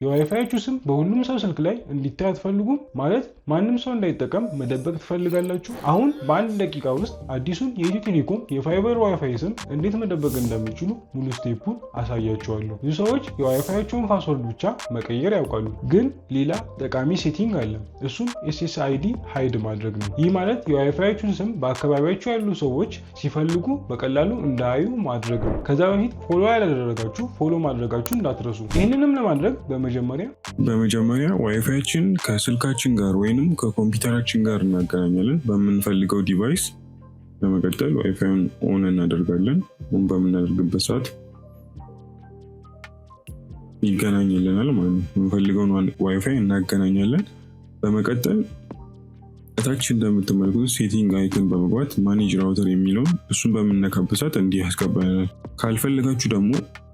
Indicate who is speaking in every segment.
Speaker 1: የዋይፋያችሁ ስም በሁሉም ሰው ስልክ ላይ እንዲታይ አትፈልጉም? ማለት ማንም ሰው እንዳይጠቀም መደበቅ ትፈልጋላችሁ? አሁን በአንድ ደቂቃ ውስጥ አዲሱን የኢትዮ ቴሌኮም የፋይበር ዋይፋይ ስም እንዴት መደበቅ እንደሚችሉ ሙሉ ስቴፑን አሳያችኋለሁ። ብዙ ሰዎች የዋይፋያቸውን ፓስወርድ ብቻ መቀየር ያውቃሉ፣ ግን ሌላ ጠቃሚ ሴቲንግ አለ። እሱም SSID ሃይድ ማድረግ ነው። ይህ ማለት የዋይፋያችሁን ስም በአካባቢያችሁ ያሉ ሰዎች ሲፈልጉ በቀላሉ እንዳያዩ ማድረግ ነው። ከዛ በፊት ፎሎ ያላደረጋችሁ ፎሎ ማድረጋችሁ እንዳትረሱ። ይህንንም ለማድረግ
Speaker 2: በመጀመሪያ ዋይፋያችን ከስልካችን ጋር ወይንም ከኮምፒውተራችን ጋር እናገናኛለን በምንፈልገው ዲቫይስ። በመቀጠል ዋይፋዩን ኦን እናደርጋለን። ኦን በምናደርግበት ሰዓት ይገናኝልናል ማለት ነው። የምንፈልገውን ዋይፋይ እናገናኛለን። በመቀጠል እታች እንደምትመለከቱት ሴቲንግ አይኮን በመግባት ማኔጅ ራውተር የሚለውን እሱን በምንነካበት ሰዓት እንዲህ ያስገባናል። ካልፈለጋችሁ ደግሞ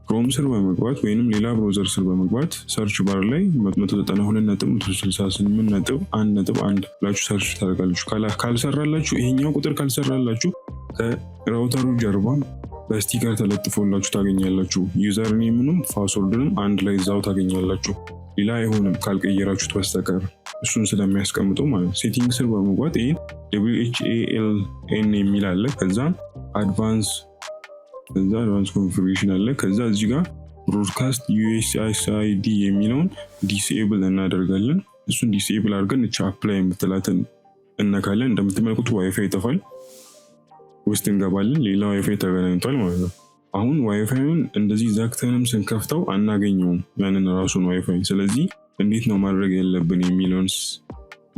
Speaker 2: ክሮም ስር በመግባት ወይንም ሌላ ብሮዘር ስር በመግባት ሰርች ባር ላይ 192.168.1.1 ብላችሁ ሰርች ታደርጋላችሁ። ካልሰራላችሁ ይሄኛው ቁጥር ካልሰራላችሁ ከራውተሩ ጀርባ በስቲከር ተለጥፎላችሁ ታገኛላችሁ። ዩዘር ኔምንም ፓስወርድንም አንድ ላይ እዛው ታገኛላችሁ። ሌላ አይሆንም ካልቀየራችሁት በስተቀር እሱን ስለሚያስቀምጡ ማለት ነው። ሴቲንግ ስር በመግባት ይሄን WHALN የሚል አለ። ከዛ አድቫንስ ኮንፊግሬሽን አለ። ከዛ እዚህ ጋር ብሮድካስት USSID የሚለውን ዲስኤብል እናደርጋለን። እሱን ዲስኤብል አድርገን እቻ አፕላይ የምትላትን እነካለን። እንደምትመለከቱት ዋይፋይ ይጠፋል። ውስጥ እንገባለን። ሌላ ዋይፋይ ተገናኝቷል ማለት ነው። አሁን ዋይፋዩን እንደዚህ ዘግተንም ስንከፍተው አናገኘውም ያንን ራሱን ዋይፋይ። ስለዚህ እንዴት ነው ማድረግ ያለብን የሚለውን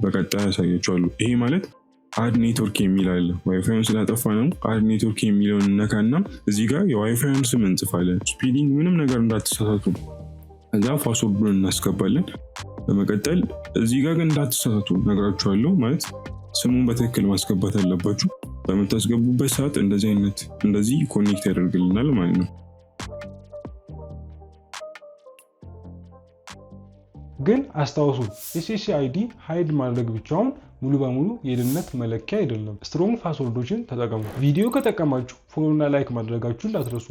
Speaker 2: በቀጣይ ያሳያችኋለሁ። ይሄ ማለት አድ ኔትወርክ የሚል አለ። ዋይፋዩን ስላጠፋ ነው አድ ኔትወርክ የሚለውን እነካና እዚህ ጋር የዋይፋዩን ስም እንጽፋለን። ስፔሊንግ ምንም ነገር እንዳትሳሳቱ። ከዛ ፓስወርዱን እናስገባለን። በመቀጠል እዚህ ጋር ግን እንዳትሳሳቱ ነግራችኋለሁ። ማለት ስሙን በትክክል ማስገባት አለባችሁ። በምታስገቡበት ሰዓት እንደዚህ ኮኔክት ያደርግልናል ማለት ነው።
Speaker 1: ግን አስታውሱ SSID ሃይድ ማድረግ ብቻውን ሙሉ በሙሉ የደህንነት መለኪያ አይደለም። ስትሮንግ ፓስወርዶችን ተጠቀሙ። ቪዲዮ ከጠቀማችሁ ፎሎ እና ላይክ ማድረጋችሁ እንዳትረሱ።